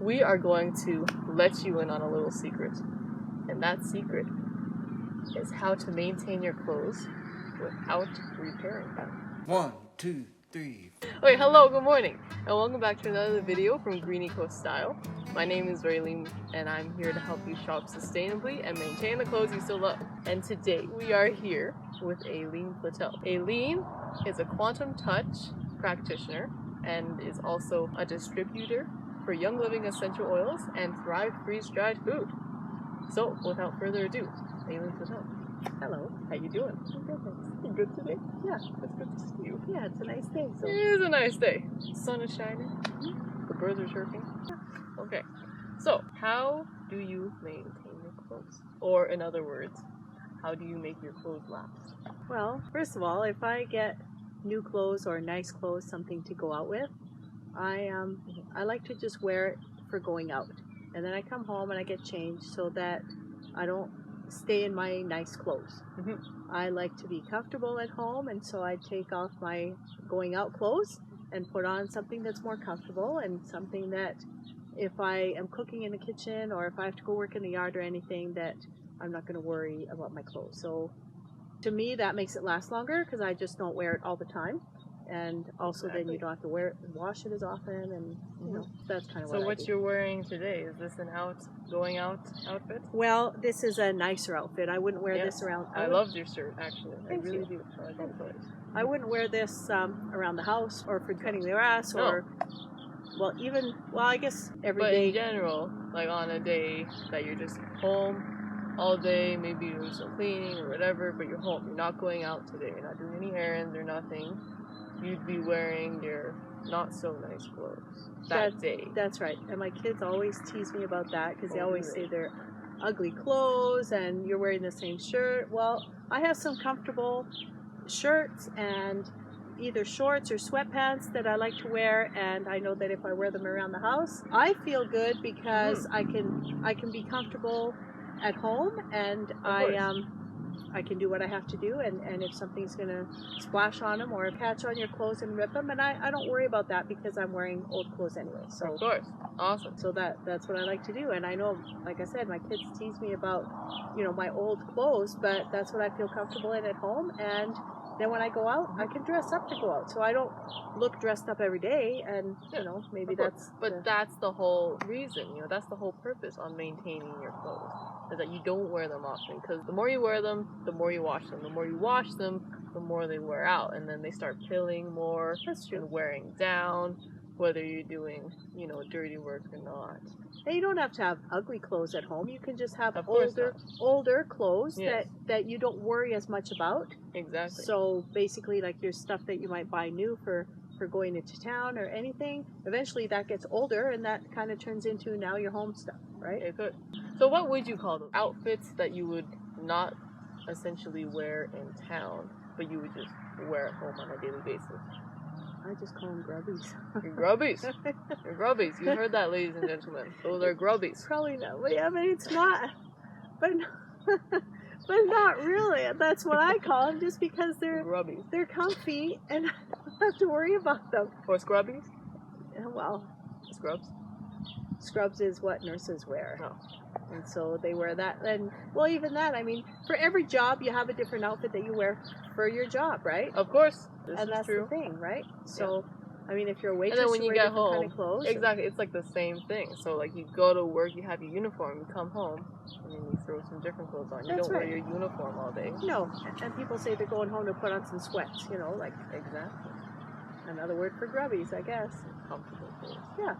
we are going to let you in on a little secret. And that secret is how to maintain your clothes without repairing them. 1, 2, 3. Okay, hello, good morning, and welcome back to another video from GreenecoStyle. My name is Aline, and I'm here to help you shop sustainably and maintain the clothes you still love. And today we are here with Aline Plettell. Aline is a quantum touch practitioner and is also a distributor for Young Living essential oils and Thrive freeze-dried food. So, without further ado, Aline Plettell. Hello. How you doing? I'm good, thanks. You good today? Yeah. It's good to see you. Yeah, it's a nice day. So. It is a nice day. The sun is shining. The birds are chirping. Okay. So, how do you maintain your clothes? Or, in other words, how do you make your clothes last? Well, first of all, if I get new clothes or nice clothes, something to go out with, I like to just wear it for going out. And then I come home and I get changed so that I don't stay in my nice clothes. I like to be comfortable at home, and so I take off my going out clothes and put on something that's more comfortable and something that if I am cooking in the kitchen or if I have to go work in the yard or anything, that I'm not going to worry about my clothes. So to me, that makes it last longer because I just don't wear it all the time. And also then you don't have to wear it and wash it as often, and you know, that's kind of what I do. So what you're wearing today, is this an going out outfit? Well, this is a nicer outfit. I wouldn't wear this around. I loved your shirt, actually. Thank I really you. do. I like the colors. I wouldn't wear this around the house or for cutting the grass or, I guess every day. But in general, like on a day that you're just home all day, maybe you're doing some cleaning or whatever, but you're home. You're not going out today. You're not doing any errands or nothing. You'd be wearing your not so nice clothes that day. That's right. And my kids always tease me about that because they always say they're ugly clothes and you're wearing the same shirt. Well, I have some comfortable shirts and either shorts or sweatpants that I like to wear, and I know that if I wear them around the house, I feel good because I can be comfortable at home, and I can do what I have to do, and if something's going to splash on them or catch on your clothes and rip them, and I don't worry about that because I'm wearing old clothes anyway. So of course. Awesome. So that's what I like to do, and I know, like I said, my kids tease me about, my old clothes, but that's what I feel comfortable in at home, and then when I go out, I can dress up to go out. So I don't look dressed up every day, and maybe that's. But that's the whole reason. That's the whole purpose on maintaining your clothes, is that you don't wear them often. Because the more you wear them, the more you wash them. The more you wash them, the more they wear out, and then they start pilling more. That's true. And wearing down, whether you're doing dirty work or not. And you don't have to have ugly clothes at home. You can just have older clothes that you don't worry as much about. Exactly. So basically, like your stuff that you might buy new for going into town or anything, eventually that gets older and that kind of turns into now your home stuff, right? It could. So what would you call those outfits that you would not essentially wear in town, but you would just wear at home on a daily basis? I just call them grubbies. You're grubbies. You're grubbies. You heard that, ladies and gentlemen. Those are grubbies. Probably not. But yeah, it's not. But not really. That's what I call them, just because they're grubbies. They're comfy, and I don't have to worry about them. Or scrubbies? Well, scrubs. Scrubs is what nurses wear. Oh. And so they wear that. And, well, even that, for every job, you have a different outfit that you wear for your job, right? Of course. And that's true. the thing, right? So, if you're a waitress, and then when you get home, kind of clothes. Exactly, it's like the same thing. So, like, you go to work, you have your uniform, you come home, and then you throw some different clothes on. You don't wear your uniform all day. No, and people say they're going home to put on some sweats, Exactly. Another word for grubbies, I guess. Comfortable clothes. Yeah.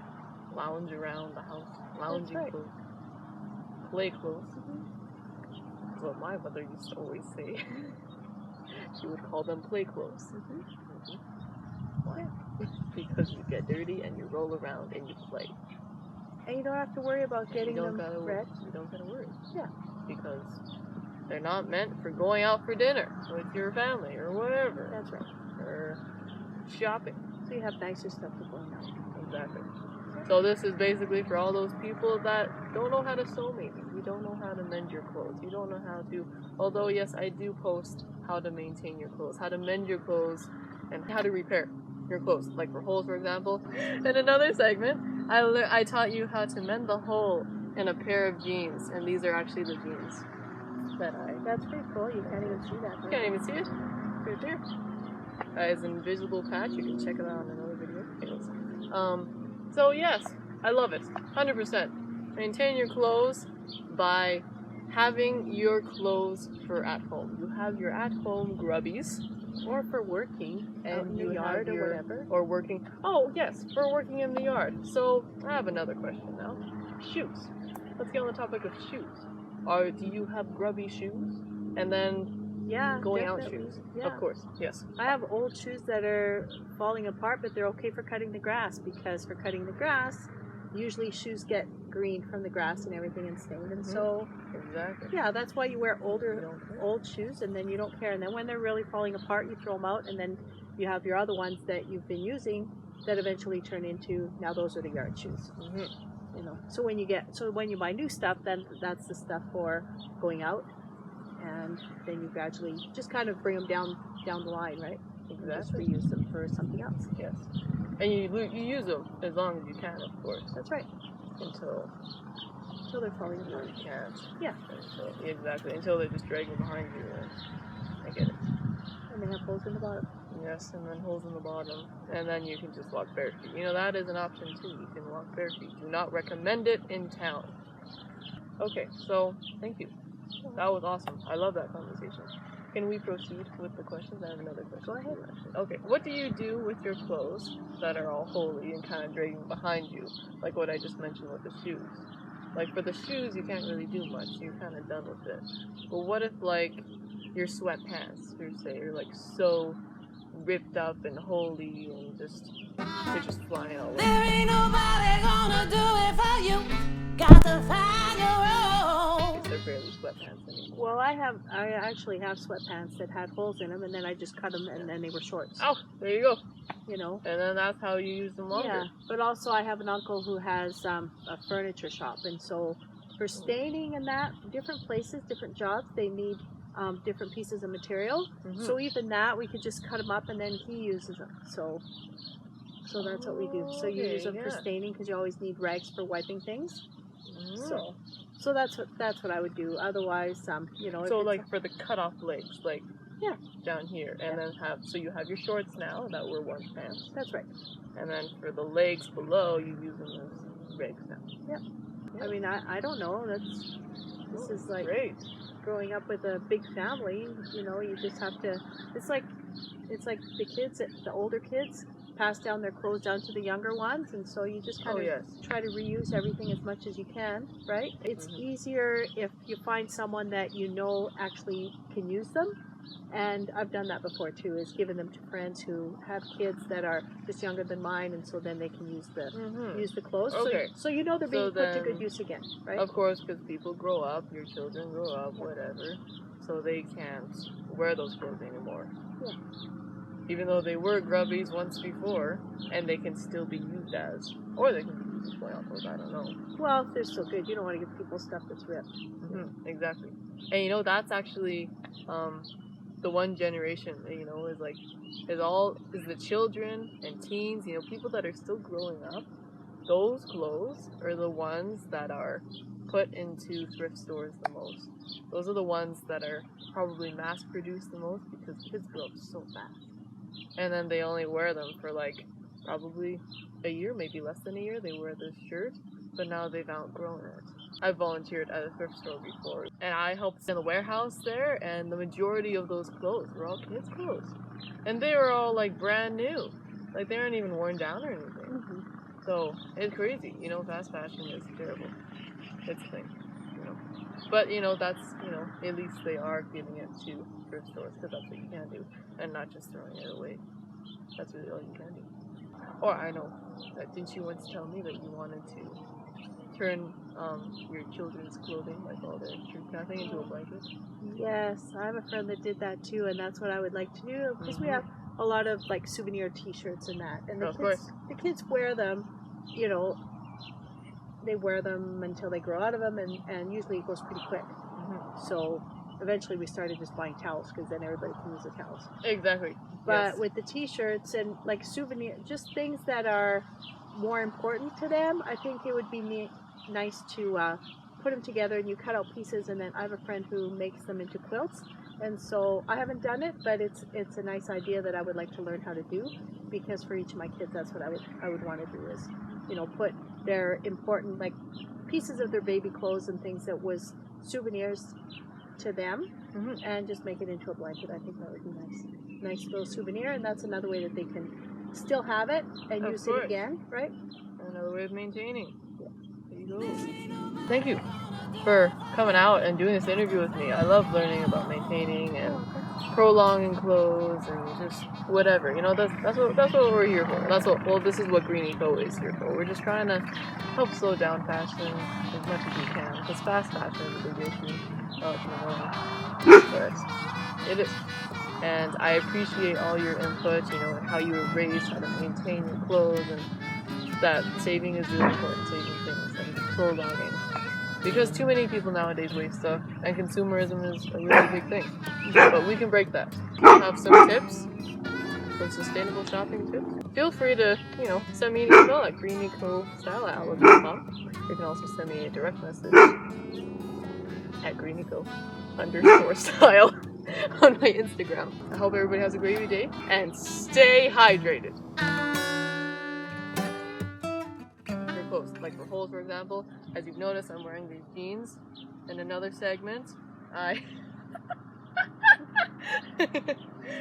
Lounge around the house. Lounging clothes. Play clothes. That's what my mother used to always say. She would call them play clothes. Why? Because you get dirty and you roll around and you play. And you don't have to worry about getting them red. You don't gotta worry. Yeah. Because they're not meant for going out for dinner with your family or whatever. That's right. Or shopping. So you have nicer stuff to go out. Exactly. So this is basically for all those people that don't know how to sew, maybe. You don't know how to mend your clothes. You don't know how to, although yes, I do post how to maintain your clothes, how to mend your clothes, and how to repair your clothes, like for holes, for example. In another segment, I taught you how to mend the hole in a pair of jeans, and these are actually the jeans that I... That's pretty cool. You can't even see that. You can't even see it. Right there. It's an invisible patch. You can check it out in another video. So yes, I love it. 100%. Maintain your clothes by having your clothes for at home. You have your at home grubbies. Or for working out in the yard or whatever. Or working. Oh yes, for working in the yard. So I have another question now. Shoes. Let's get on the topic of shoes. Do you have grubby shoes? And then going out shoes. Yeah. Of course. Yes. I have old shoes that are falling apart, but they're okay for cutting the grass, because for cutting the grass, usually shoes get green from the grass and everything and stained, and so exactly. That's why you wear old shoes, and then you don't care. And then when they're really falling apart, you throw them out, and then you have your other ones that you've been using that eventually turn into, now those are the yard shoes. You know, so when you buy new stuff, then that's the stuff for going out, and then you gradually just kind of bring them down the line, right? Exactly. Just reuse them for something else. Yes. And you use them as long as you can, of course. That's right. Until they're falling apart. You can't. Yeah. Exactly. Until they're just dragging behind you. I get it. And they have holes in the bottom. Yes, and then holes in the bottom. And then you can just walk bare feet. You know, that is an option too. You can walk bare feet. Do not recommend it in town. Okay, so thank you. That was awesome. I love that conversation. Can we proceed with the questions? I have another question. Go ahead. Okay, what do you do with your clothes that are all holy and kind of dragging behind you? Like what I just mentioned with the shoes. Like for the shoes, you can't really do much. You're kind of done with it. But what if like your sweatpants, you're like so ripped up and holy and they're just flying all over? There ain't nobody gonna do it for you. Got to find your own. They're barely sweatpants anymore. Well, I actually have sweatpants that had holes in them, and then I just cut them, and then they were shorts. Oh, there you go. You know. And then that's how you use them longer. Yeah, but also I have an uncle who has a furniture shop, and so for staining and that, different places, different jobs, they need different pieces of material. So even that, we could just cut them up, and then he uses them. So that's what we do. So you use them for staining, because you always need rags for wiping things. So that's what I would do. Otherwise, you know. So like for the cut off legs, like down here, and then you have your shorts now that were once pants. That's right. And then for the legs below, you use them as rags now. Yep. I mean, I don't know. This is like great. Growing up with a big family. You know, you just have to. It's like the kids, the older kids, pass down their clothes down to the younger ones, and so you just kind of try to reuse everything as much as you can, right? It's easier if you find someone that you know actually can use them, and I've done that before too, is given them to friends who have kids that are just younger than mine, and so then they can use the clothes. Okay. So you know they're being put to good use again, right? Of course, because people grow up, your children grow up, whatever, so they can't wear those clothes anymore. Yeah. Even though they were grubbies once before, and they can still be used as, or they can be used as flannel clothes, I don't know. Well, if they're still good, you don't want to give people stuff that's ripped. Exactly. And you know, that's actually the one generation, you know, is the children and teens, you know, people that are still growing up. Those clothes are the ones that are put into thrift stores the most. Those are the ones that are probably mass produced the most, because kids grow up so fast. And then they only wear them for like probably a year, maybe less than a year. They wear this shirt, but now they've outgrown it. I volunteered at a thrift store before, and I helped in the warehouse there, and the majority of those clothes were all kids' clothes. And they were all like brand new. Like they aren't even worn down or anything. So it's crazy, you know, fast fashion is terrible. It's a thing, you know. But, you know, that's, you know, at least they are giving it to thrift stores, because that's what you can do, and not just throwing it away. That's really all you can do. Or I know, didn't you once tell me that you wanted to turn your children's clothing, like all their shirt kind of thing, into a blanket? Yes, I have a friend that did that too, and that's what I would like to do, because we have a lot of like souvenir t-shirts and that, and the kids wear them, you know, they wear them until they grow out of them, and usually it goes pretty quick. So eventually we started just buying towels, because then everybody can use the towels. Exactly. But with the t-shirts and like souvenir, just things that are more important to them, I think it would be nice to put them together and you cut out pieces, and then I have a friend who makes them into quilts. And so I haven't done it, but it's a nice idea that I would like to learn how to do, because for each of my kids, that's what I would want to do is, you know, put their important like pieces of their baby clothes and things that was souvenirs to them, and just make it into a blanket. I think that would be nice little souvenir, and that's another way that they can still have it and use it again, right? Another way of maintaining. There you go. Thank you for coming out and doing this interview with me. I love learning about maintaining and prolonging clothes and just whatever. You know, that's what we're here for. This is what Green Eco is here for. We're just trying to help slow down fashion as much as we can, because fast fashion is a big issue. But it is. And I appreciate all your input, you know, and how you were raised, how to maintain your clothes, and that saving is really important, saving things and prolonging. Because too many people nowadays waste stuff, and consumerism is a really big thing. But we can break that. We have some tips, some sustainable shopping tips. Feel free to, you know, send me an email at greenecoStyle@outlook.com. You can also send me a direct message at greeneco_style on my Instagram. I hope everybody has a great day, and stay hydrated. Like for holes, for example, as you've noticed, I'm wearing these jeans. In another segment,